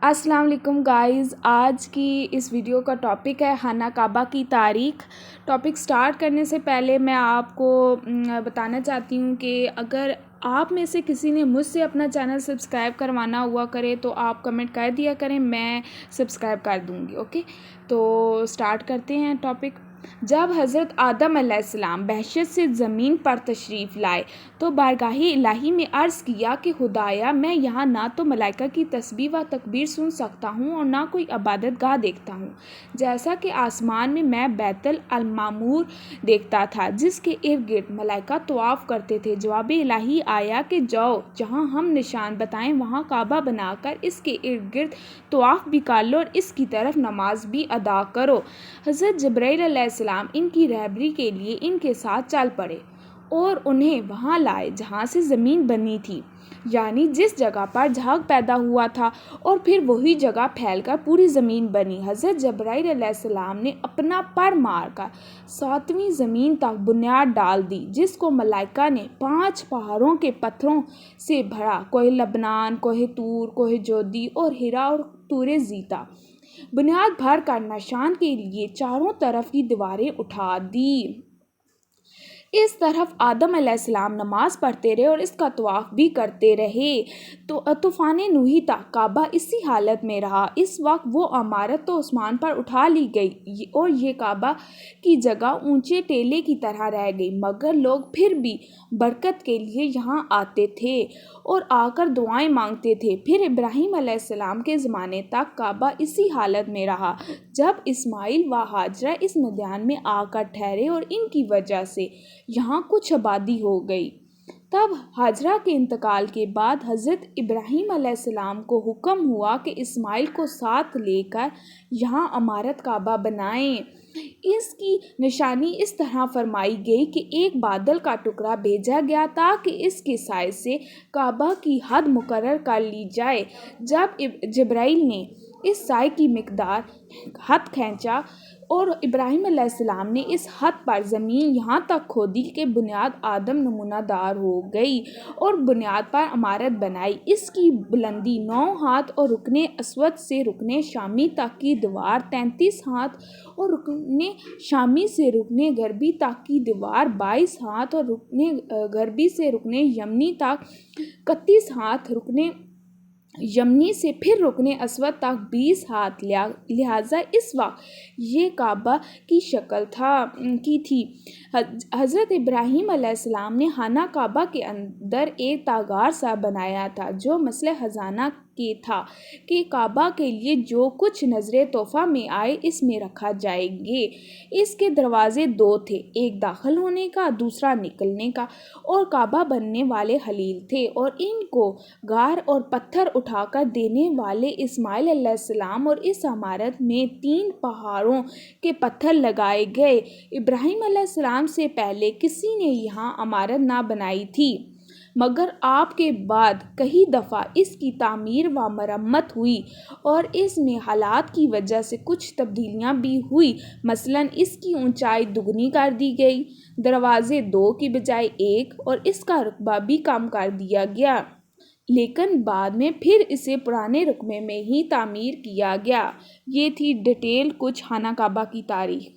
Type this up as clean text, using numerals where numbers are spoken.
السلام علیکم گائز، آج کی اس ویڈیو کا ٹاپک ہے خانہ کعبہ کی تاریخ۔ ٹاپک سٹارٹ کرنے سے پہلے میں آپ کو بتانا چاہتی ہوں کہ اگر آپ میں سے کسی نے مجھ سے اپنا چینل سبسکرائب کروانا ہوا کرے تو آپ کمنٹ کر دیا کریں، میں سبسکرائب کر دوں گی۔ اوکے، تو سٹارٹ کرتے ہیں ٹاپک۔ جب حضرت آدم علیہ السلام بحشت سے زمین پر تشریف لائے تو بارگاہ الہی میں عرض کیا کہ خدایا، میں یہاں نہ تو ملائکہ کی تسبیح و تکبیر سن سکتا ہوں اور نہ کوئی عبادت گاہ دیکھتا ہوں، جیسا کہ آسمان میں بیت المعمور دیکھتا تھا جس کے ارد گرد ملائکہ طواف کرتے تھے۔ جواب الہی آیا کہ جاؤ، جہاں ہم نشان بتائیں وہاں کعبہ بنا کر اس کے ارد گرد طواف بھی کر لو اور اس کی طرف نماز بھی ادا کرو۔ حضرت جبرائیل علیہ السلام ان کی رہبری کے لیے ان کے ساتھ چل پڑے اور انہیں وہاں لائے جہاں سے زمین بنی تھی، یعنی جس جگہ پر جھاگ پیدا ہوا تھا، اور پھر وہی جگہ پھیل کر پوری زمین بنی۔ حضرت جبرائیل علیہ السلام نے اپنا پر مار کر 7ویں زمین تک بنیاد ڈال دی، جس کو ملائکہ نے 5 پہاڑوں کے پتھروں سے بھرا: کوہ لبنان، کوہ طور، کوہ جودی اور حرا اور طور زیتا۔ بنیاد بھر کر نشان کے لیے چاروں طرف کی دیواریں اٹھا دی۔ اس طرف آدم علیہ السلام نماز پڑھتے رہے اور اس کا طواف بھی کرتے رہے تو طوفان نوح تک کعبہ اسی حالت میں رہا۔ اس وقت وہ عمارت تو آسمان پر اٹھا لی گئی اور یہ کعبہ کی جگہ اونچے ٹیلے کی طرح رہ گئی، مگر لوگ پھر بھی برکت کے لیے یہاں آتے تھے اور آ کر دعائیں مانگتے تھے۔ پھر ابراہیم علیہ السلام کے زمانے تک کعبہ اسی حالت میں رہا، جب اسماعیل و ہاجرہ اس مدین میں آ کر ٹھہرے اور ان کی وجہ سے یہاں کچھ آبادی ہو گئی۔ تب ہاجرہ کے انتقال کے بعد حضرت ابراہیم علیہ السلام کو حکم ہوا کہ اسماعیل کو ساتھ لے کر یہاں عمارت کعبہ بنائیں۔ اس کی نشانی اس طرح فرمائی گئی کہ ایک بادل کا ٹکڑا بھیجا گیا تاکہ اس کے سائے سے کعبہ کی حد مقرر کر لی جائے۔ جب جبرائیل نے اس سائے کی مقدار حد کھینچا اور ابراہیم علیہ السلام نے اس حد پر زمین یہاں تک کھودی کہ بنیاد آدم نمونہ دار ہو گئی اور بنیاد پر عمارت بنائی۔ اس کی بلندی 9 ہاتھ اور رکن اسود سے رکن شامی تک کی دیوار 33 ہاتھ اور رکن شامی سے رکن غربی تک کی دیوار 22 ہاتھ اور رکن غربی سے رکن یمنی تک 31 ہاتھ، رکن یمنی سے پھر رکن اسود تک 20 ہاتھ، لہٰذا اس وقت یہ کعبہ کی شکل کی تھی۔ حضرت ابراہیم علیہ السلام نے خانہ کعبہ کے اندر ایک طاغار سا بنایا تھا جو مثل خزانہ کے تھا کہ کعبہ کے لیے جو کچھ نظر تحفہ میں آئے اس میں رکھا جائے گے۔ اس کے دروازے 2 تھے، ایک داخل ہونے کا، دوسرا نکلنے کا، اور کعبہ بننے والے خلیل تھے اور ان کو گار اور پتھر اٹھا کر دینے والے اسماعیل علیہ السلام، اور اس عمارت میں 3 پہاڑوں کے پتھر لگائے گئے۔ ابراہیم علیہ السلام سے پہلے کسی نے یہاں عمارت نہ بنائی تھی، مگر آپ کے بعد کئی دفعہ اس کی تعمیر و مرمت ہوئی اور اس میں حالات کی وجہ سے کچھ تبدیلیاں بھی ہوئی، مثلاً اس کی اونچائی دوگنی کر دی گئی، دروازے 2 کی بجائے 1، اور اس کا رقبہ بھی کم کر دیا گیا، لیکن بعد میں پھر اسے پرانے رقبے میں ہی تعمیر کیا گیا۔ یہ تھی ڈیٹیل کچھ خانہ کعبہ کی تاریخ۔